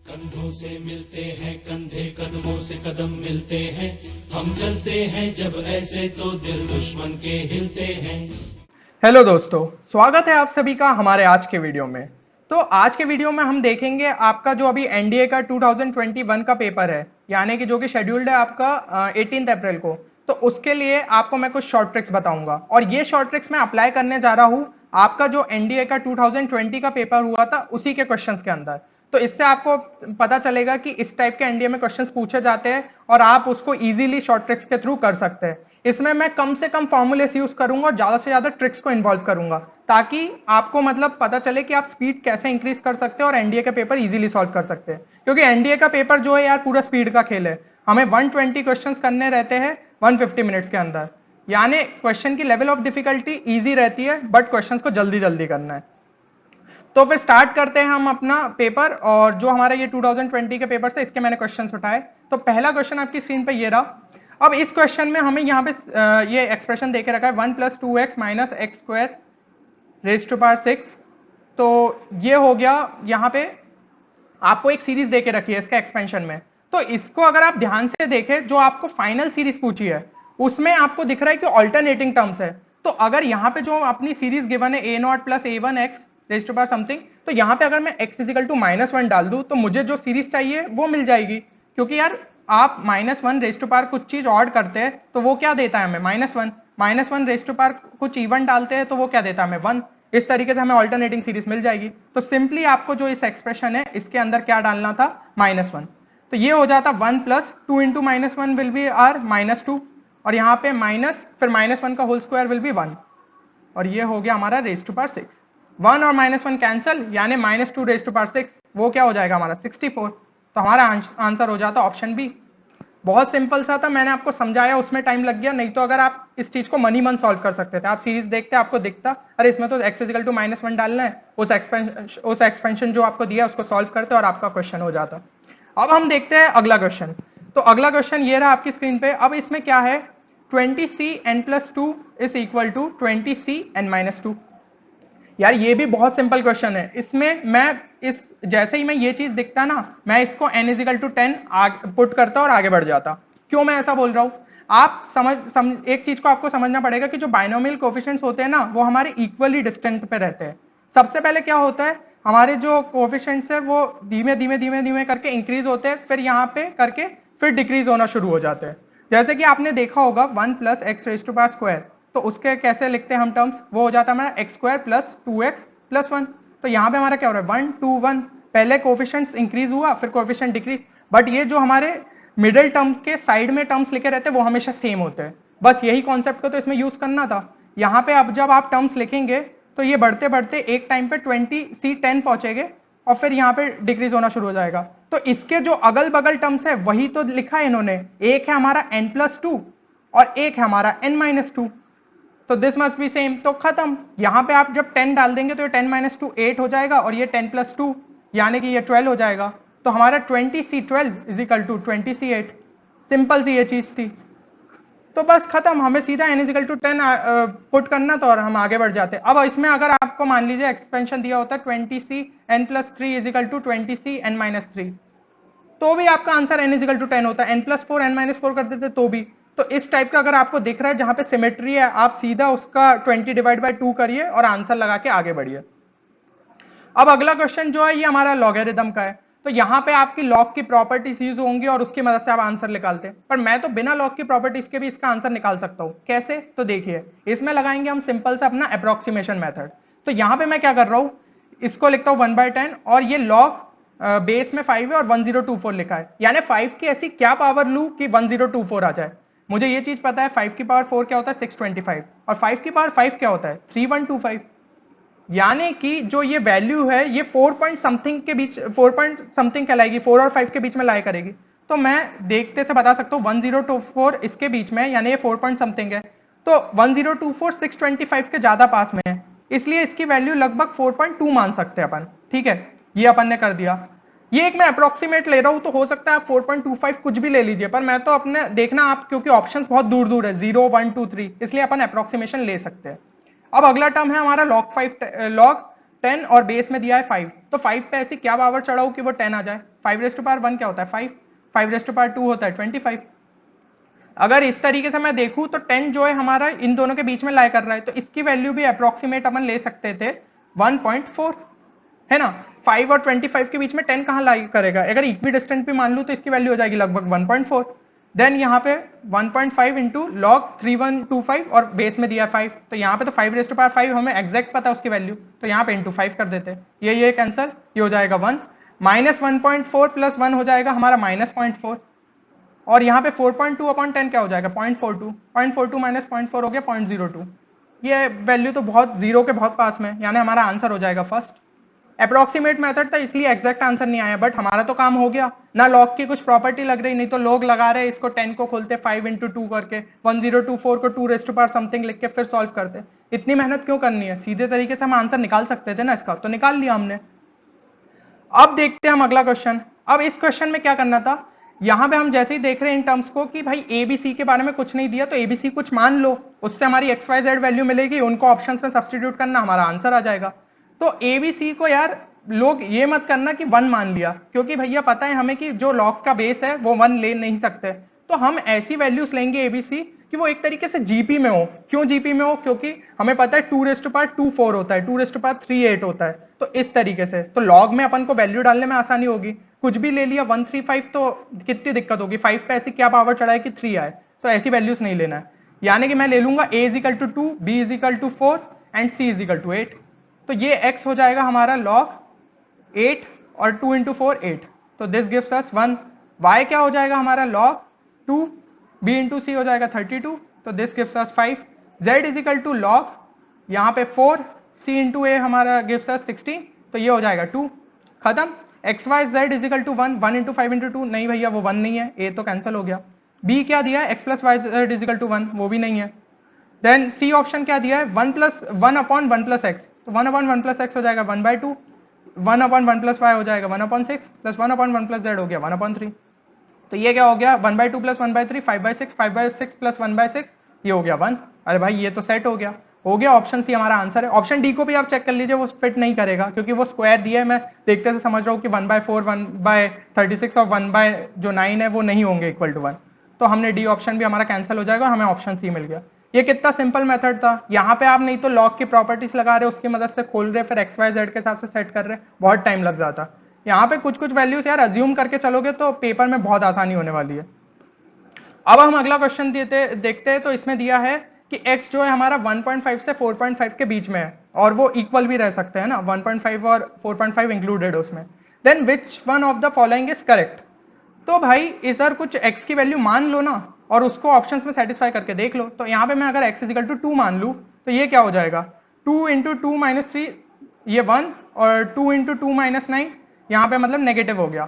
कंधों से मिलते हैं कंधे, कदमों से कदम मिलते हैं, हम चलते हैं जब ऐसे तो दिल दुश्मन के हिलते हैं। हेलो दोस्तों, स्वागत है आप सभी का हमारे आज के वीडियो में। तो आज के वीडियो में हम देखेंगे आपका जो अभी एनडीए का 2021 का पेपर है, यानी कि जो कि शेड्यूल्ड है आपका 18 अप्रैल को। तो उसके लिए आपको मैं कुछ शॉर्ट ट्रिक्स बताऊंगा और ये शॉर्ट ट्रिक्स मैं अप्लाई करने जा रहा हूँ आपका जो एनडीए का 2020 का पेपर हुआ था उसी के क्वेश्चंस के अंदर। तो इससे आपको पता चलेगा कि इस टाइप के एनडीए में क्वेश्चंस पूछे जाते हैं और आप उसको इजीली शॉर्ट ट्रिक्स के थ्रू कर सकते हैं। इसमें मैं कम से कम फॉर्मूलेस यूज करूंगा और ज्यादा से ज्यादा ट्रिक्स को इन्वॉल्व करूंगा ताकि आपको मतलब पता चले कि आप स्पीड कैसे इंक्रीज कर सकते हैं और एनडीए का पेपर इजीली सॉल्व कर सकते हैं। क्योंकि एनडीए का पेपर जो है यार पूरा स्पीड का खेल है। हमें 120 क्वेश्चंस करने रहते हैं 150 मिनट्स के अंदर, यानी क्वेश्चन की लेवल ऑफ डिफिकल्टी इजी रहती है बट क्वेश्चंस को जल्दी जल्दी करना है। तो फिर स्टार्ट करते हैं हम अपना पेपर। और जो हमारा ये 2020 के पेपर से इसके मैंने क्वेश्चंस उठाए। तो पहला क्वेश्चन आपकी स्क्रीन पे ये रहा। अब इस क्वेश्चन में हमें यहाँ पे ये एक्सप्रेशन देके रखा है 1 + 2x - x² raise to power 6। तो ये हो गया। यहाँ पे आपको एक सीरीज देके रखी है इसका एक्सपेंशन में। तो इसको अगर आप ध्यान से देखें, जो आपको फाइनल सीरीज पूछी है उसमें आपको दिख रहा है कि ऑल्टरनेटिंग टर्म्स है। तो अगर यहाँ पे जो अपनी सीरीज गिवन है a0 + a1x raise to power something, तो यहाँ पे अगर मैं x = -1 डाल दूं तो मुझे जो सीरीज चाहिए वो मिल जाएगी। क्योंकि यार आप -1 रेज टू पावर कुछ चीज ऑड करते हैं तो वो क्या देता है हमें -1, -1 रेज टू पावर कुछ इवन डालते हैं तो वो क्या देता है हमें 1। इस तरीके से हमें ऑल्टरनेटिंग सीरीज मिल जाएगी। तो सिंपली आपको जो इस एक्सप्रेशन है इसके अंदर क्या डालना था -1। तो ये हो जाता 1 + 2 × -1 विल बी आर -2 और यहाँ पे माइनस फिर -1 का होल स्क्वायर विल बी 1 और ये हो गया हमारा रेज टू पावर 6। 1 और -1 कैंसिल यानी -2 रेज टू पावर 6 वो क्या हो जाएगा हमारा 64। तो हमारा आंसर हो जाता ऑप्शन बी। बहुत सिंपल सा था, मैंने आपको समझाया उसमें टाइम लग गया, नहीं तो अगर आप इस चीज को मन ही मन सॉल्व कर सकते थे। आप सीरीज देखते आपको दिखता अरे इसमें तो x = -1 डालना है, उस एक्सपेंशन जो आपको दिया उसको सॉल्व करते और आपका क्वेश्चन हो जाता। अब हम देखते हैं अगला क्वेश्चन। तो अगला क्वेश्चन ये रहा आपकी स्क्रीन पे। अब इसमें क्या है 20cn + 2 = 20cn - 2। यार ये भी बहुत सिंपल क्वेश्चन है। इसमें मैं इस जैसे ही मैं ये चीज दिखता ना, मैं इसको n = 10 पुट करता और आगे बढ़ जाता। क्यों मैं ऐसा बोल रहा हूं, आप एक चीज को आपको समझना पड़ेगा कि जो बाइनोमियल कोफिशिएंट्स होते हैं ना वो हमारे इक्वली डिस्टेंट पे रहते हैं। सबसे पहले क्या होता है हमारे जो कोफिशिएंट्स है वो धीमे धीमे धीमे धीमे करके इंक्रीज होते हैं, फिर यहाँ पे करके फिर डिक्रीज होना शुरू हो जाते हैं। जैसे कि आपने देखा होगा 1 + x², तो उसके कैसे लिखते हैं हम टर्म्स, वो हो जाता है हमारा x² + 2x + 1। तो यहाँ पे हमारा क्या हो रहा है 1 2 1, पहले कोफिशिएंट्स इंक्रीज हुआ फिर कोफिशिएंट डिक्रीज, बट ये जो हमारे मिडिल टर्म के साइड में टर्म्स लिखे रहते हैं वो हमेशा सेम होते हैं। बस यही कॉन्सेप्ट को तो इसमें यूज करना था। यहाँ पे अब जब आप टर्म्स लिखेंगे तो ये बढ़ते बढ़ते एक टाइम पे 20c10 पहुंचेंगे और फिर यहाँ पे डिक्रीज होना शुरू हो जाएगा। तो इसके जो अगल बगल टर्म्स है वही तो लिखा है इन्होंने, एक है हमारा n + 2 और एक है हमारा n - 2। तो दिस मस्ट बी सेम, तो खत्म। यहाँ पे आप जब 10 डाल देंगे तो ये 10 - 2 8 हो जाएगा और ये 10 + 2 यानी कि ये 12 हो जाएगा। तो हमारा 20c12 = 20c8। सिंपल सी ये चीज थी। तो बस खत्म, हमें सीधा n = 10 पुट करना था और हम आगे बढ़ जाते। अब इसमें अगर आपको मान लीजिए एक्सपेंशन दिया होता 20cn + 3 = 20cn - 3, तो भी आपका आंसर n = 10 होता है। n + 4 n - 4 कर देते तो भी। तो इस टाइप का अगर आपको दिख रहा है जहां पे सिमेट्री है आप सीधा उसका 20/2 करिए और आंसर लगा के आगे बढ़िए। अब अगला क्वेश्चन जो है ये हमारा लॉगरिथम का है। तो यहाँ पे आपकी लॉग की प्रॉपर्टीज यूज होंगी और उसकी मदद से आप आंसर निकालते हैं, पर मैं तो बिना लॉग की प्रॉपर्टीज के भी इसका आंसर निकाल सकता हूँ। कैसे, तो देखिए इसमें लगाएंगे हम सिंपल से अपना अप्रोक्सीमेशन मेथड। तो यहाँ पे मैं क्या कर रहा हूँ, इसको लिखता हूँ 1/10 और ये लॉग बेस में 5 है और 1024 लिखा है, यानी 5 की ऐसी क्या पावर लू कि 1024 आ जाए। मुझे ये चीज पता है 5 की पावर 4 क्या होता है 625 और 5 की पावर 5 क्या होता है 3125, यानी कि जो ये वैल्यू है ये 4 पॉइंट समथिंग के बीच 4 पॉइंट समथिंग कहलाएगी, 4 और 5 के बीच में लाई करेगी। तो मैं देखते से बता सकता हूँ 1024 इसके बीच में, यानी ये 4 पॉइंट समथिंग है। तो 1024 625 के ज्यादा पास में है, इसलिए इसकी वैल्यू लगभग 4.2 मान सकते हैं अपन। ठीक है, ये अपन ने कर दिया। ये एक मैं अप्रोक्सीमेट ले रहा हूं, तो हो सकता है आप 4.25 कुछ भी ले लीजिए, पर मैं तो अपने देखना आप, क्योंकि ऑप्शंस बहुत दूर दूर है 0 1 2 3, इसलिए अपन अप्रोक्सीमेशन ले सकते हैं। अब अगला टर्म है हमारा log 10 और बेस में दिया है 5। तो 5 पे ऐसी क्या पावर चढ़ाऊं कि वो 10 आ जाए। 5 रेस्ट टू पावर 1 क्या होता है 5, 5 रेस्ट टू पावर 2 होता है 25। अगर इस तरीके से मैं देखूं तो 10 जो है हमारा इन दोनों के बीच में लाई कर रहा है, तो इसकी वैल्यू भी अप्रोक्सीमेट अपन ले सकते थे 1.4, है ना। 5 और 25 के बीच में 10 कहाँ लाई करेगा, अगर इक्वी डिस्टेंट भी मान लूं तो इसकी वैल्यू हो जाएगी लगभग 1.4। देन यहाँ पे 1.5 इंटू लॉग 3125 और बेस में दिया 5, तो यहाँ पे तो 5 रेस्ट टू पावर 5 हमें एग्जैक्ट पता है उसकी वैल्यू, तो यहाँ पे इंटू 5 कर देते हैं, ये कैंसर, ये हो जाएगा 1, माइनस 1.4 प्लस 1 हो जाएगा हमारा माइनस 0.4, और यहाँ पे 4.2 अपॉन 10 क्या हो जाएगा 0.42, 0.42 माइनस 0.4 हो गया 0.02। ये वैल्यू तो बहुत जीरो के बहुत पास में, यानी हमारा आंसर हो जाएगा फर्स्ट। अप्रोक्सीमेट मेथड था इसलिए एग्जैक्ट आंसर नहीं आया, बट हमारा तो काम हो गया ना, लॉग की कुछ प्रॉपर्टी लग रही, नहीं तो लोग लगा रहे इसको 10 को खोलते 5 इंटू 2 करके 1024 को 2 रेस्ट टू पावर समथिंग लिख के फिर सॉल्व करते, इतनी मेहनत क्यों करनी है, सीधे तरीके से हम आंसर निकाल सकते थे ना इसका, तो निकाल लिया हमने। अब देखते हैं हम अगला क्वेश्चन। अब इस क्वेश्चन में क्या करना था, यहां पे हम जैसे ही देख रहे हैं इन टर्म्स को कि भाई एबीसी के बारे में कुछ नहीं दिया, तो एबीसी कुछ मान लो, उससे हमारी एक्स वाई जेड वैल्यू मिलेगी, उनको ऑप्शंस में सब्स्टिट्यूट करना, हमारा आंसर आ जाएगा। तो एबीसी को यार लोग ये मत करना कि 1 मान लिया, क्योंकि भैया पता है हमें कि जो लॉग का बेस है वो 1 ले नहीं सकते, तो हम ऐसी वैल्यूज लेंगे एबीसी कि वो एक तरीके से जीपी में हो। क्यों जीपी में हो, क्योंकि हमें पता है 2 रेस्ट टू पावर 2 4 होता है, 2 रेस्ट टू पावर 3 8 होता है, तो इस तरीके से तो लॉग में अपन को वैल्यू डालने में आसानी होगी। कुछ भी ले लिया 135 तो कितनी दिक्कत होगी, 5 पे ऐसी क्या पावर चढ़ाए कि 3 आए, तो ऐसी वैल्यूज नहीं लेना है, यानी कि मैं ले लूंगा a is equal to 2, b is equal to 4 and c is equal to 8, तो ये x हो जाएगा हमारा log 8 और 2 इंटू 4 8, तो दिस गिव्स अस 1। y क्या हो जाएगा हमारा log 2, b इंटू c हो जाएगा 32, तो this gives us 5। z is equal to log यहाँ पे 4, c इंटू a हमारा गिव्स अस 16, तो ये हो जाएगा 2, खत्म। X y z is equal to 1, 1 into 5 into 2, नहीं भैया वो 1 नहीं है, a तो कैंसिल हो गया। b क्या दिया है x plus y z is equal to 1, वो भी नहीं है। देन c ऑप्शन क्या दिया है 1 अपॉन 1 प्लस एक्स, तो 1 अपॉन 1 प्लस एक्स हो जाएगा 1/2, 1 अपॉन 1 प्लस वाई हो जाएगा 1/6 प्लस 1 अपॉन 1 प्लस जेड हो गया 1/3, तो ये क्या हो गया 1/2 प्लस 1/3 5/6, 5/6 प्लस 1/6 ये हो गया 1। अरे भाई ये तो सेट हो गया ऑप्शन सी हमारा आंसर है। ऑप्शन डी को भी आप चेक कर लीजिए, वो फिट नहीं करेगा क्योंकि वो स्क्वायर दिया है, मैं देखते से समझ रहा हूँ कि 1/4 1/36 और 1/9 है वो नहीं होंगे इक्वल टू 1, तो हमने डी ऑप्शन भी हमारा कैंसिल हो जाएगा, हमें ऑप्शन सी मिल गया। ये कितना सिंपल मेथड था, यहाँ पे आप नहीं तो लॉग की प्रॉपर्टीज लगा रहे उसकी मदद से खोल रहे, फिर एक्स वाई जेड के हिसाब से सेट कर रहे, बहुत टाइम लग जाता। यहाँ पे कुछ वैल्यूज यार अज्यूम करके चलोगे तो पेपर में बहुत आसानी होने वाली है। अब हम अगला क्वेश्चन देखते हैं, तो इसमें दिया है कि x जो है हमारा 1.5 से 4.5 के बीच में है, और वो इक्वल भी रह सकते हैं ना, 1.5 और 4.5 इंक्लूडेड उसमें। Then which one of the following is correct, तो भाई इधर कुछ x की वैल्यू मान लो ना और उसको ऑप्शंस में सेटिस्फाई करके देख लो। तो यहाँ पे मैं अगर x इजिकल टू 2 मान लूँ तो ये क्या हो जाएगा 2 इंटू 2 माइनस 3 ये 1, और 2 इंटू 2 माइनस 9 यहाँ पे मतलब नेगेटिव हो गया,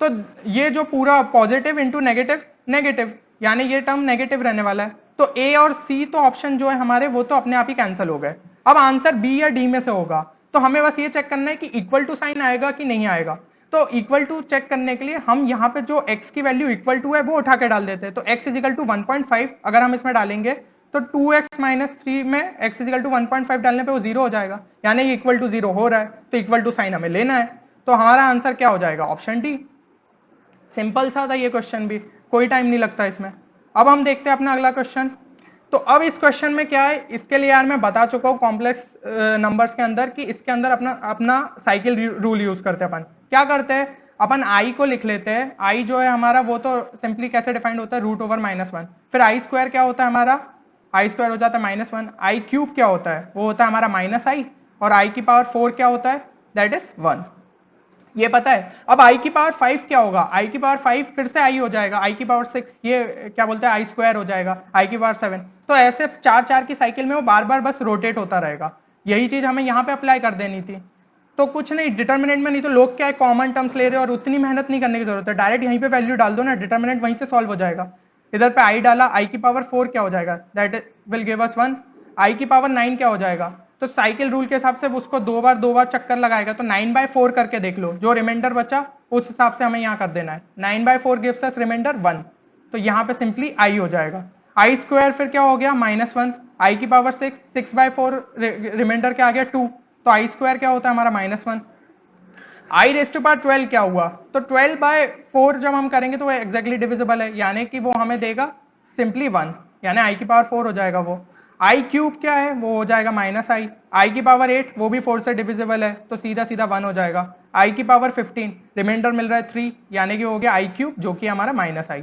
तो ये जो पूरा पॉजिटिव इंटू नेगेटिव नेगेटिव, यानी ये टर्म नेगेटिव रहने वाला है, तो ए और सी तो ऑप्शन जो है हमारे वो तो अपने आप ही कैंसिल हो गए। अब आंसर बी या डी में से होगा, तो हमें बस ये चेक करना है कि इक्वल टू साइन आएगा कि नहीं आएगा। तो इक्वल टू चेक करने के लिए हम यहाँ पे जो x की वैल्यू इक्वल टू है वो उठा के डाल देते हैं, तो x इजिकल टू 1.5 अगर हम इसमें डालेंगे तो 2x माइनस 3 में x इजिकल टू 1.5 डालने पे वो 0 हो जाएगा, यानी ये इक्वल टू 0 हो रहा है, तो इक्वल टू साइन हमें लेना है, तो हमारा आंसर क्या हो जाएगा ऑप्शन डी। सिंपल सा था ये क्वेश्चन भी, कोई टाइम नहीं लगता इसमें। अब हम देखते हैं अपना अगला क्वेश्चन। तो अब इस क्वेश्चन में क्या है, इसके लिए यार मैं बता चुका हूँ कॉम्प्लेक्स नंबर्स के अंदर कि इसके अंदर अपना साइकिल रूल यूज करते हैं। अपन क्या करते हैं, अपन i को लिख लेते हैं, i जो है हमारा वो तो सिंपली कैसे डिफाइंड होता है √/-1, फिर i स्क्वायर क्या होता है हमारा, i स्क्वायर हो जाता है -1, i क्यूब क्या होता है वो होता है हमारा -i, और i की पावर 4 क्या होता है दैट इज 1, ये पता है। अब i की पावर 5 क्या होगा, i की पावर 5 फिर से i हो जाएगा, i की पावर 6 ये क्या बोलते हैं i स्क्वायर हो जाएगा, i की पावर 7, तो ऐसे 4 की साइकिल में वो बार बार बस रोटेट होता रहेगा। यही चीज हमें यहाँ पे अप्लाई कर देनी थी, तो कुछ नहीं डिटर्मिनेंट में, नहीं तो लोग क्या है कॉमन टर्म्स ले रहे हैं और उतनी मेहनत नहीं करने की जरूरत है, डायरेक्ट यहीं पे वैल्यू डाल दो ना, डिटर्मिनेंट वहीं से सॉल्व हो जाएगा। इधर पे i डाला, i की पावर 4 क्या हो जाएगा that will give us 1, i की पावर 9 क्या हो जाएगा, तो साइकिल रूल के हिसाब से उसको दो बार चक्कर लगाएगा, तो 9/4 करके देख लो, जो रिमाइंडर बचा उस हिसाब से हमें यहाँ कर देना है, 9/4 गिव्स अस रिमाइंडर 1, तो यहाँ पे सिंपली i हो जाएगा। i स्क्वायर फिर क्या हो गया -1, i की पावर 6/4 रिमाइंडर क्या आ गया 2, तो i स्क्वायर क्या होता है हमारा -1, आई रेस्ट टू पावर 12 क्या हुआ, तो 12/4 जब हम करेंगे तो वो एग्जैक्टली डिविजिबल है, यानी कि वो हमें देगा सिंपली 1, यानी आई की पावर 4 हो जाएगा वो। आई क्यूब क्या है, वो हो जाएगा -i, आई की पावर 8 वो भी 4 से डिविजिबल है, तो सीधा सीधा 1 हो जाएगा। आई की पावर 15 रिमाइंडर मिल रहा है 3, यानी कि हो गया आई क्यूब जो कि हमारा -i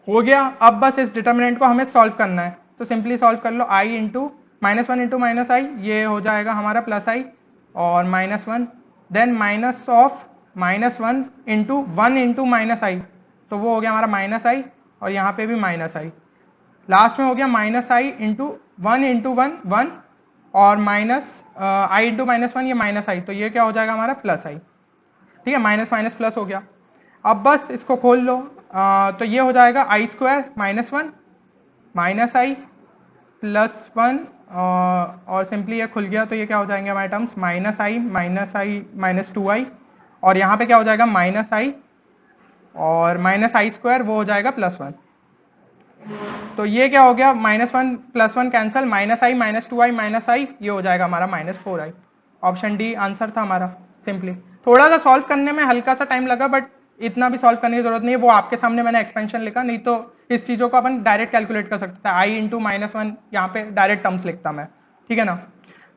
हो गया। अब बस इस डिटर्मिनेंट को हमें सॉल्व करना है, तो सिंपली सॉल्व कर लो, i इंटू -1 इंटू -i, ये हो जाएगा हमारा +i और -1, then minus of -1 into 1 into -i, तो वो हो गया हमारा -i और यहाँ पे भी -i, लास्ट में हो गया -i इंटू 1 इंटू 1 1 और i इंटू -1 ये -i, तो ये क्या हो जाएगा हमारा +i, ठीक है, माइनस माइनस प्लस हो गया। अब बस इसको खोल लो, तो ये हो जाएगा i² -1 -i +1 और सिंपली ये खुल गया, तो ये क्या हो जाएंगे हमारे टर्म्स -i -2i और यहाँ पे क्या हो जाएगा -i और -i² वो हो जाएगा +1, तो ये क्या हो गया -1 +1 कैंसिल, -i -2i -i ये हो जाएगा हमारा -4i। ऑप्शन डी आंसर था हमारा। सिंपली थोड़ा सा सॉल्व करने में हल्का सा टाइम लगा, बट इतना भी सॉल्व करने की जरूरत नहीं है, वो आपके सामने मैंने एक्सपेंशन लिखा, नहीं तो इस चीज़ों को अपन डायरेक्ट कैलकुलेट कर सकते थे, i इंटू -1 यहाँ पे डायरेक्ट टर्म्स लिखता मैं, ठीक है ना।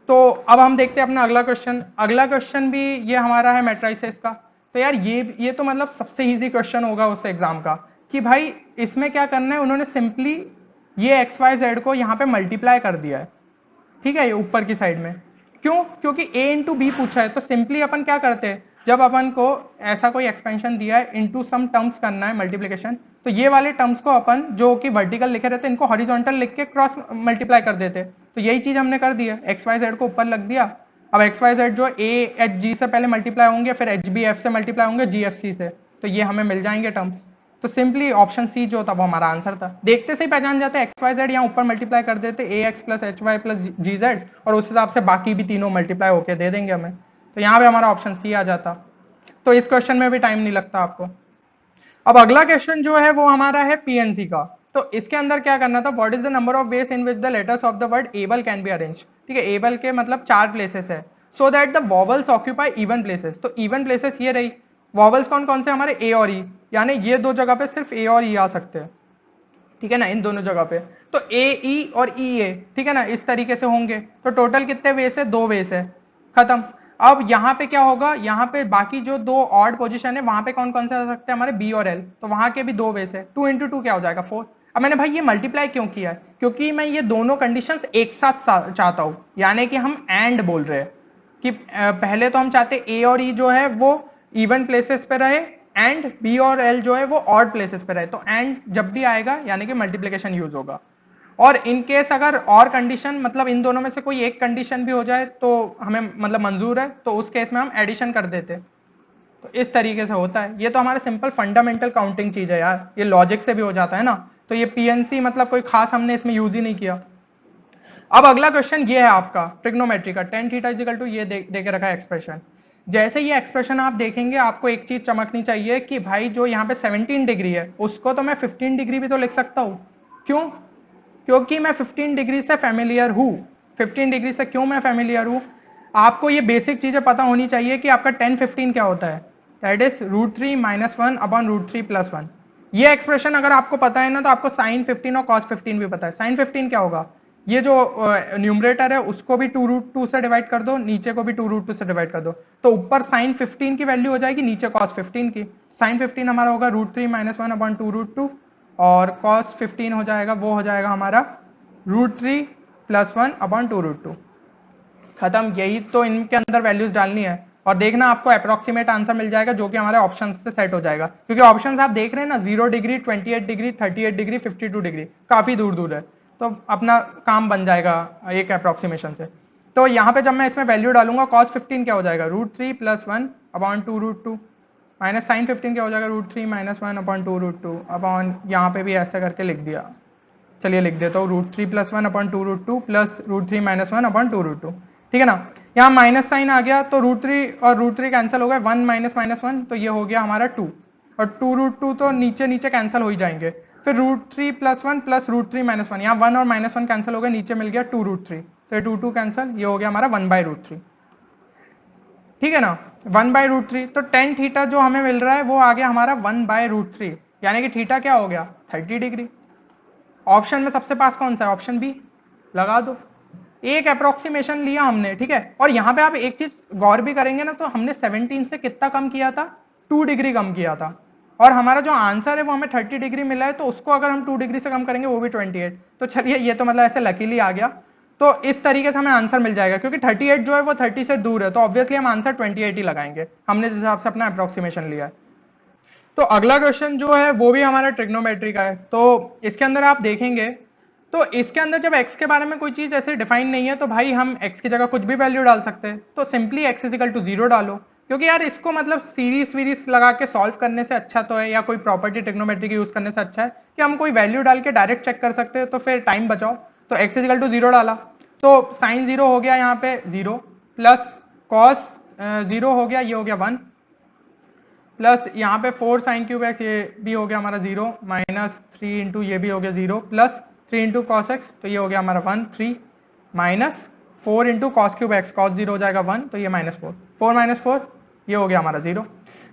तो अब हम देखते हैं अपना अगला क्वेश्चन। अगला क्वेश्चन भी ये हमारा है मैट्रिसेस का। तो यार ये तो मतलब सबसे इजी क्वेश्चन होगा उस एग्जाम का, कि भाई इसमें क्या करना है, उन्होंने सिंपली ये XYZ को यहाँ पे मल्टीप्लाई कर दिया है, ठीक है, ये ऊपर की साइड में। क्यों? क्योंकि a इंटू बी पूछा है, तो सिंपली अपन क्या करते हैं, जब अपन को ऐसा कोई एक्सपेंशन दिया है, इनटू सम टर्म्स करना है मल्टीप्लिकेशन, तो ये वाले टर्म्स को अपन जो कि वर्टिकल लिखे रहते हैं इनको हॉरिजॉन्टल लिख के क्रॉस मल्टीप्लाई कर देते। तो यही चीज हमने कर दी है, XYZ को ऊपर लग दिया। अब XYZ जो AHG से पहले मल्टीप्लाई होंगे, फिर HBF से मल्टीप्लाई होंगे GFC से, तो ये हमें मिल जाएंगे टर्म्स। तो सिंपली ऑप्शन सी जो था वो हमारा आंसर था। देखते से ही पहचान जाते हैं, XYZ यहाँ ऊपर मल्टीप्लाई कर देते AX + HY + GZ और उस हिसाब से बाकी भी तीनों मल्टीप्लाई होके दे देंगे हमें, तो यहाँ पे हमारा ऑप्शन सी आ जाता। तो इस क्वेश्चन में भी टाइम नहीं लगता आपको। अब अगला क्वेश्चन जो है वो हमारा है PNC का। तो इसके अंदर क्या करना था, what is the number of ways in which the letters of the word able can be arrange, ठीक है, एबल के मतलब 4 प्लेसेस है, so that the vowels occupy even places. तो इवन प्लेसेस ये रही, वॉवल्स कौन कौन से हमारे ए और ई, यानी ये दो जगह पे सिर्फ ए और ई आ सकते हैं, ठीक है ना, इन दोनों जगह पे। तो ए ई और ई ए, ठीक है ना, इस तरीके से होंगे। तो टोटल कितने वेस है, 2 वेस है, खत्म। अब यहाँ पे क्या होगा, यहाँ पे बाकी जो 2 ऑड पोजीशन है वहां पे कौन कौन से आ सकते हैं हमारे बी और एल, तो वहां के भी 2 वेस है। 2 × 2 क्या हो जाएगा 4। अब मैंने भाई ये मल्टीप्लाई क्यों किया है, क्योंकि मैं ये दोनों कंडीशंस एक साथ चाहता हूं, यानी कि हम एंड बोल रहे हैं कि पहले तो हम चाहते ए और ई जो है वो इवन प्लेसेस पे रहे, एंड बी और एल जो है वो ऑड प्लेसेस पे रहे। तो एंड जब भी आएगा यानी कि मल्टीप्लिकेशन यूज होगा। और इन केस अगर और कंडीशन, मतलब इन दोनों में से कोई एक कंडीशन भी हो जाए तो हमें मतलब मंजूर है, तो उस केस में हम एडिशन कर देते। तो इस तरीके से होता है। ये तो हमारा सिंपल फंडामेंटल काउंटिंग चीज है यार, ये लॉजिक से भी हो जाता है ना। तो ये PNC मतलब कोई खास हमने इसमें यूज ही नहीं किया। अब अगला क्वेश्चन ये है आपका ट्रिग्नोमेट्री का, tan थीटा = ये दे के रखा है एक्सप्रेशन। जैसे ये एक्सप्रेशन आप देखेंगे, आपको एक चीज चमकनी चाहिए कि भाई जो यहाँ पे 17 डिग्री है उसको तो मैं 15 डिग्री भी तो लिख सकता हूँ। क्यों? क्योंकि मैं 15 डिग्री से फैमिलियर हूँ। 15 डिग्री से क्यों मैं फैमिलियर हूँ? आपको ये बेसिक चीजें पता होनी चाहिए कि आपका tan 15 क्या होता है, दैट इज √3 - 1 √3 + 1। ये एक्सप्रेशन अगर आपको पता है ना, तो आपको sin 15 और cos 15 भी पता है। sin 15 क्या होगा, ये जो न्यूमरेटर है उसको भी 2√2 से डिवाइड कर दो, नीचे को भी 2√2 से डिवाइड कर दो, तो ऊपर sin 15 की वैल्यू हो जाएगी, नीचे cos 15 की। sin 15 हमारा होगा √3 - 1 2√2 और cos 15 हो जाएगा, वो हो जाएगा हमारा √3 + 1 2√2। खत्म। यही तो इनके अंदर वैल्यूज डालनी है और देखना आपको अप्रोक्सीमेट आंसर मिल जाएगा जो कि हमारे ऑप्शन से सेट हो जाएगा। क्योंकि ऑप्शन आप देख रहे हैं ना, 0 डिग्री, 28 डिग्री, 38 डिग्री, 52 डिग्री, काफी दूर दूर है, तो अपना काम बन जाएगा एक अप्रोक्सीमेशन से। तो यहाँ पे जब मैं इसमें वैल्यू डालूंगा, cos 15 क्या हो जाएगा, √3 + 1 2√2 माइनस sin 15 क्या हो जाएगा, √3 - 1 2√2 अपॉन, यहाँ पे भी ऐसा करके लिख दिया, चलिए लिख देता हूँ, √3 + 1 2√2 प्लस √3 - 1 2√2, ठीक है ना। यहाँ माइनस साइन आ गया तो √3 और √3 कैंसिल हो गए, 1 - -1 तो ये हो गया हमारा 2 और 2√2 तो नीचे नीचे कैंसिल हो ही जाएंगे। फिर √3 + 1 प्लस √3 - 1, यहाँ 1 और -1 कैंसिल हो गए, नीचे मिल गया 2√3, तो 2 कैंसिल, ये हो गया हमारा 1/√3, ठीक है ना। 1/√3, तो टेन थीटा जो हमें मिल रहा है वो आ गया हमारा 1/√3, यानी कि थीटा क्या हो गया 30 डिग्री। ऑप्शन में सबसे पास कौन सा है, ऑप्शन बी, लगा दो। एक अप्रोक्सीमेशन लिया हमने, ठीक है। और यहाँ पे आप एक चीज गौर भी करेंगे ना, तो हमने 17 से कितना कम किया था, 2 डिग्री कम किया था, और हमारा जो आंसर है वो हमें 30 डिग्री मिला है, तो उसको अगर हम 2 डिग्री से कम करेंगे वो भी 28। तो चलिए ये तो मतलब ऐसे लकीली आ गया, तो इस तरीके से हमें आंसर मिल जाएगा, क्योंकि 38 जो है वो 30 से दूर है, तो ऑब्वियसली हम आंसर 28 ही लगाएंगे, हमने जिस हिसाब से अपना अप्रोक्सीमेशन लिया है। तो अगला क्वेश्चन जो है वो भी हमारा ट्रिग्नोमेट्री का है। तो इसके अंदर आप देखेंगे, तो इसके अंदर जब x के बारे में कोई चीज ऐसे डिफाइन नहीं है, तो भाई हम x की जगह कुछ भी वैल्यू डाल सकते हैं। तो सिंपली x इजिकल टू 0 डालो, क्योंकि यार इसको मतलब सीरीज वीरीज लगा के सॉल्व करने से अच्छा तो है, या कोई प्रॉपर्टी ट्रिग्नोमेट्री की यूज करने से अच्छा है कि हम कोई वैल्यू डाल के डायरेक्ट चेक कर सकते हैं, तो फिर टाइम बचाओ। तो x इजिकल टू 0 डाला, तो साइन 0 हो गया यहाँ पे 0, प्लस कॉस 0 हो गया, ये हो गया 1, प्लस यहाँ पे 4 साइन क्यूब एक्स, ये भी हो गया हमारा 0, माइनस 3 इंटू ये भी हो गया 0, प्लस 3 इंटू कॉस एक्स, तो ये हो गया हमारा 1 3, minus 4 into cos cube x, cos 0 हो जाएगा 1, तो ये माइनस 4, 4 माइनस 4, ये हो गया हमारा 0।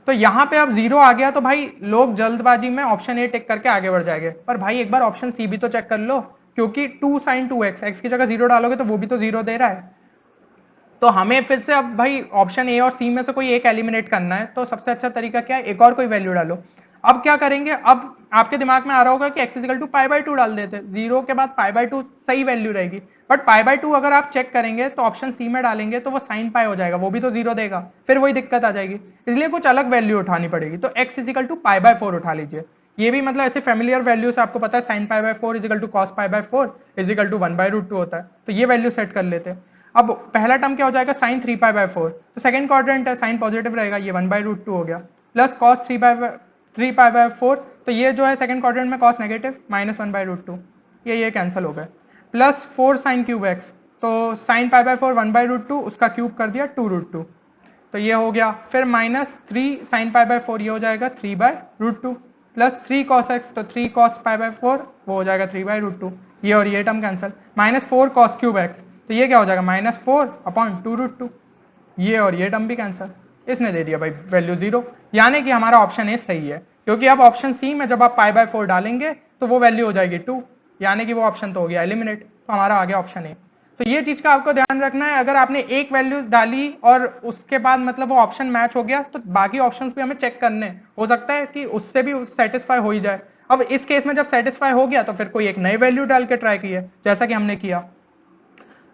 तो यहाँ पे अब 0 आ गया, तो भाई लोग जल्दबाजी में ऑप्शन ए टिक करके आगे बढ़ जाएंगे, पर भाई एक बार ऑप्शन सी भी तो चेक कर लो, क्योंकि 2 साइन 2x, एक्स की जगह 0 डालोगे तो वो भी तो 0 दे रहा है। तो हमें फिर से अब भाई ऑप्शन ए और सी में से कोई एक एलिमिनेट करना है, तो सबसे अच्छा तरीका क्या है, एक और कोई वैल्यू डालो। अब क्या करेंगे, अब आपके दिमाग में आ रहा होगा कि x इजिकल टू π/2 डाल देते, 0 के बाद π/2 सही वैल्यू रहेगी, बट π/2 अगर आप चेक करेंगे तो ऑप्शन सी में डालेंगे तो वो साइन पाई हो जाएगा, वो भी तो 0 देगा, फिर वही दिक्कत आ जाएगी, इसलिए कुछ अलग वैल्यू उठानी पड़ेगी। तो x इजिकल टू π/4 उठा लीजिए, ये भी मतलब ऐसे फेमिलियर वैल्यू से आपको पता है sine π/4 is equal to cos π/4 is equal to 1/√2 होता है, तो ये वैल्यू सेट कर लेते हैं। अब पहला टर्म क्या हो जाएगा, साइन 3π/4, तो सेकंड क्वाड्रेंट है, साइन पॉजिटिव रहेगा, ये 1/√2 हो गया, प्लस कॉस 3π/4, तो ये जो है सेकंड क्वाड्रेंट में कॉस नेगेटिव, माइनस 1/√2, ये कैंसिल हो गए, प्लस 4 साइन क्यूब एक्स, तो साइन π/4 1/√2, उसका क्यूब कर दिया 2√2, तो ये हो गया, फिर माइनस 3 साइन π/4, ये हो जाएगा 3/√2, प्लस 3 कॉस एक्स, तो 3 कॉस π/4 वो हो जाएगा 3/√2, ये और ये term cancel, minus 4 cos cube x, तो ये क्या हो जाएगा माइनस 4/2√2, ये और ये टर्म भी कैंसिल, इसने दे दिया भाई वैल्यू 0, यानी कि हमारा ऑप्शन ए सही है, क्योंकि अब ऑप्शन सी में जब आप π/4 डालेंगे तो वो वैल्यू हो जाएगी 2, यानी कि वो ऑप्शन तो हो गया एलिमिनेट, तो हमारा आ गया ऑप्शन ए। तो ये चीज का आपको ध्यान रखना है, अगर आपने एक वैल्यू डाली और उसके बाद मतलब वो ऑप्शन मैच हो गया, तो बाकी ऑप्शंस भी हमें चेक करने, हो सकता है कि उससे भी सेटिस्फाई हो ही जाए। अब इस केस में जब सेटिस्फाई हो गया तो फिर कोई एक नई वैल्यू डाल के ट्राई किए, जैसा कि हमने किया।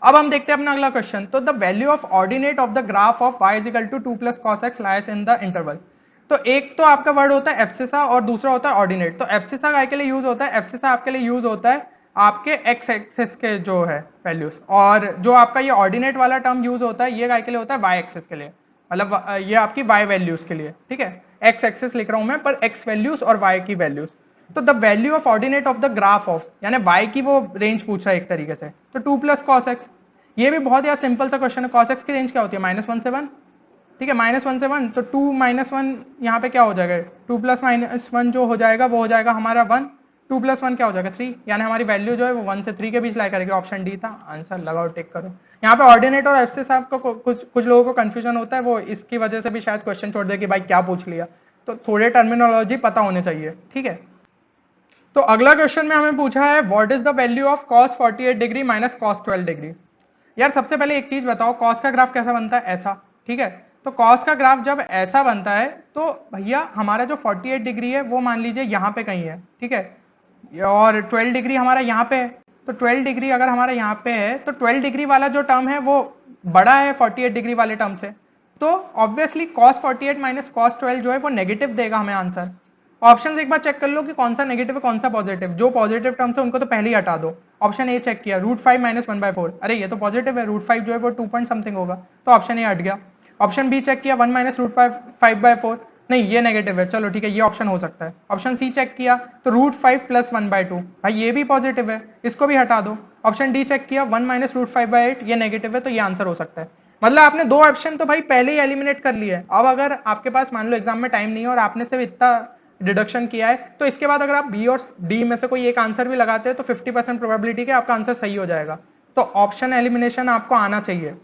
अब हम देखते हैं अपना अगला क्वेश्चन, तो the value of ordinate of the graph of y is equal to 2 plus cos x lies in the interval. तो एक तो आपका वर्ड होता है एब्सिसा और दूसरा होता है ऑर्डिनेट। तो एब्सिसा काय के लिए यूज होता है, एब्सिसा आपके लिए यूज होता है आपके एक्स एक्सिस के जो है वैल्यूज, और जो आपका ये ऑर्डिनेट वाला टर्म यूज होता है ये काय के लिए होता है वाई एक्सिस के लिए, मतलब ये आपकी वाई वैल्यूज के लिए, ठीक है। एक्स एक्सिस लिख रहा हूं मैं, पर एक्स वैल्यूज और वाई की वैल्यूज। तो the value of ordinate of the graph of, यानी वाई की वो रेंज पूछ रहा है एक तरीके से, तो 2 प्लस कॉस एक्स, ये भी बहुत यार सिंपल सा क्वेश्चन है। कॉस एक्स की रेंज क्या होती है, -1 से 1, ठीक है, -1 से 1, तो 2 - 1 यहाँ पे क्या हो जाएगा, 2 प्लस -1 जो हो जाएगा वो हो जाएगा हमारा 1, 2 प्लस 1 क्या हो जाएगा 3, यानी हमारी वैल्यू जो है वो 1 से 3 के बीच लाई करेगी, ऑप्शन डी था आंसर, लगाओ टिक करो। यहाँ पे ऑर्डिनेट और एब्सिस आपको कुछ लोगों को कंफ्यूजन होता है, वो इसकी वजह से भी शायद क्वेश्चन छोड़ दे कि भाई क्या पूछ लिया, तो थोड़े टर्मिनोलॉजी पता होने चाहिए, ठीक है। तो अगला क्वेश्चन में हमें पूछा है what is the value of cos 48 degree minus cos 12 degree. यार सबसे पहले एक चीज बताओ, cos का ग्राफ कैसा बनता है, ऐसा, ठीक है। तो cos का ग्राफ जब ऐसा बनता है तो भैया हमारा जो 48 डिग्री है वो मान लीजिए यहाँ पे कहीं है, ठीक है, और 12 डिग्री हमारा यहाँ पे है। तो 12 डिग्री अगर हमारा यहाँ पे है तो 12 डिग्री वाला जो टर्म है वो बड़ा है 48 डिग्री वाले टर्म से, तो ऑब्वियसली cos 48 माइनस cos 12 जो है वो नेगेटिव देगा हमें आंसर। ऑप्शन एक बार चेक कर लो कि कौन सा नेगेटिव है कौन सा पॉजिटिव, जो पॉजिटिव टर्म्स है उनको तो पहले ही हटा ददो। ऑप्शन ए चेक किया, √5 माइनस 1/4, अरे ये तो पॉजिटिव है, √5 जो है वो 2 पॉइंट समथिंग होगा, तो ऑप्शन ए हट गया। ऑप्शन बी चेक किया 1 माइनस √5/4, नहीं ये नेगेटिव है, चलो ठीक है ये ऑप्शन हो सकता है। ऑप्शन सी चेक किया तो √5 प्लस 1/2, भाई ये भी पॉजिटिव है, इसको भी हटा दो। ऑप्शन डी चेक किया 1 माइनस √5/8, ये नेगेटिव है, तो ये आंसर हो सकता है। मतलब आपने दो ऑप्शन तो भाई पहले ही एलिमिनेट कर लिए। अब अगर आपके पास मान लो एग्जाम में टाइम नहीं है और आपने सिर्फ इतना डिडक्शन किया है, तो इसके बाद अगर आप बी और डी में से कोई एक आंसर भी लगाते हैं तो 50% प्रोबेबिलिटी के आपका आंसर सही हो जाएगा। तो ऑप्शन एलिमिनेशन आपको आना चाहिए।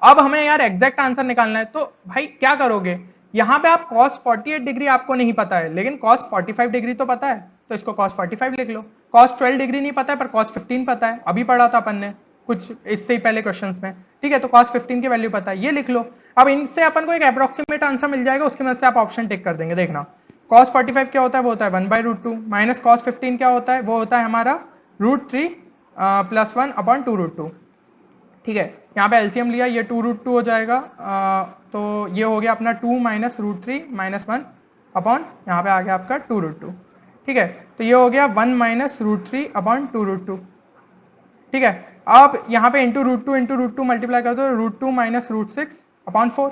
अब हमें यार एग्जैक्ट आंसर निकालना है, तो भाई क्या करोगे, यहाँ पे आप cos 48 डिग्री आपको नहीं पता है, लेकिन cos 45 डिग्री तो पता है, तो इसको cos 45 लिख लो। cos 12 डिग्री नहीं पता है पर cos 15 पता है, अभी पढ़ा था अपन ने कुछ इससे ही पहले क्वेश्चंस में, ठीक है, तो cos 15 की वैल्यू पता है, ये लिख लो। अब इनसे अपन को एक अप्रोक्सीमेट आंसर मिल जाएगा, उसकी मदद से आप ऑप्शन टिक कर देंगे। देखना cos 45 क्या होता है, वो होता है 1/√2 माइनस cos 15 क्या होता है, वो होता है हमारा √3 + 1/2√2, ठीक है। यहाँ पे एलसीएम लिया, ये 2√2 हो जाएगा, तो ये हो गया अपना 2 - √3 - 1 अपॉन यहाँ पे आ गया आपका 2√2, ठीक है। तो ये हो गया 1 - √3/2√2, ठीक है। अब यहाँ पे √2 मल्टीप्लाई कर दो, √2 - √6/4।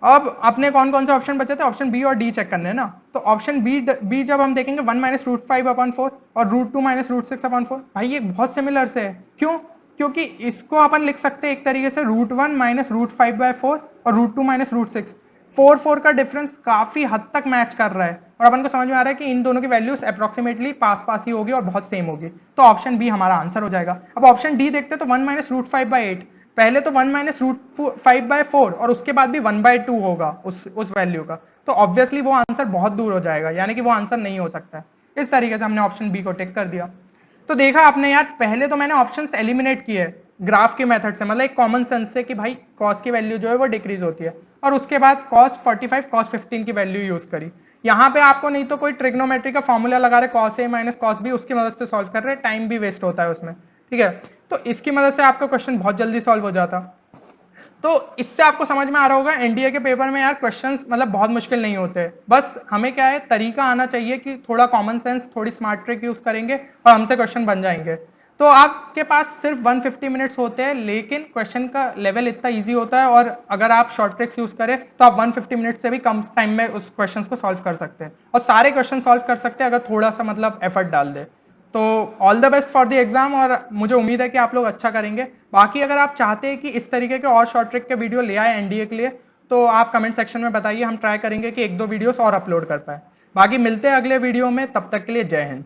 अब अपने कौन कौन से ऑप्शन बचे थे, ऑप्शन बी और डी चेक करने हैं ना, तो ऑप्शन बी जब हम देखेंगे 1 - √5/4 और √2 - √6/4, भाई ये बहुत सिमिलर से है, क्यों, क्योंकि इसको अपन लिख सकते हैं एक तरीके से √1 - √5/4 और √2 - √6, 4 का डिफरेंस काफी हद तक मैच कर रहा है, और अपन को समझ में आ रहा है कि इन दोनों की वैल्यूज अप्रोक्सीमेटली पास पास ही होगी और बहुत सेम होगी, तो ऑप्शन बी हमारा आंसर हो जाएगा। अब ऑप्शन डी देखते हैं, तो 1 - √5/8, पहले तो 1 - √5/4 और उसके बाद भी 1/2 होगा उस वैल्यू का, तो ऑब्वियसली वो आंसर बहुत दूर हो जाएगा, यानी कि वो आंसर नहीं हो सकता है। इस तरीके से हमने ऑप्शन बी को टिक कर दिया। तो देखा आपने यार, पहले तो मैंने ऑप्शंस एलिमिनेट किए ग्राफ के मेथड से, मतलब एक कॉमन सेंस से कि भाई कॉस की वैल्यू जो है वो डिक्रीज होती है, और उसके बाद cos 45 cos 15 की वैल्यू यूज करी। यहाँ पे आपको नहीं तो कोई ट्रिग्नोमेट्री का फॉर्मूला लगा रहे cos a - cos b, उसकी मदद से सॉल्व कर रहे, टाइम भी वेस्ट होता है उसमें, ठीक है। तो इसकी मदद से आपका क्वेश्चन बहुत जल्दी सॉल्व हो जाता। तो इससे आपको समझ में आ रहा होगा एनडीए के पेपर में यार क्वेश्चंस मतलब बहुत मुश्किल नहीं होते, बस हमें क्या है, तरीका आना चाहिए कि थोड़ा कॉमन सेंस, थोड़ी स्मार्ट ट्रिक यूज करेंगे और हमसे क्वेश्चन बन जाएंगे। तो आपके पास सिर्फ 150 मिनट्स होते हैं, लेकिन क्वेश्चन का लेवल इतना इजी होता है, और अगर आप शॉर्ट ट्रिक्स यूज करें तो आप 150 मिनट से भी कम टाइम में उस क्वेश्चन को सॉल्व कर सकते हैं, और सारे क्वेश्चन सॉल्व कर सकते हैं अगर थोड़ा सा मतलब एफर्ट डाल दे। तो all the best for the exam, और मुझे उम्मीद है कि आप लोग अच्छा करेंगे। बाकी अगर आप चाहते हैं कि इस तरीके के और शॉर्ट ट्रिक के वीडियो ले आए एनडीए के लिए, तो आप कमेंट सेक्शन में बताइए, हम ट्राई करेंगे कि 1-2 वीडियोस और अपलोड कर पाए। बाकी मिलते हैं अगले वीडियो में, तब तक के लिए जय हिंद।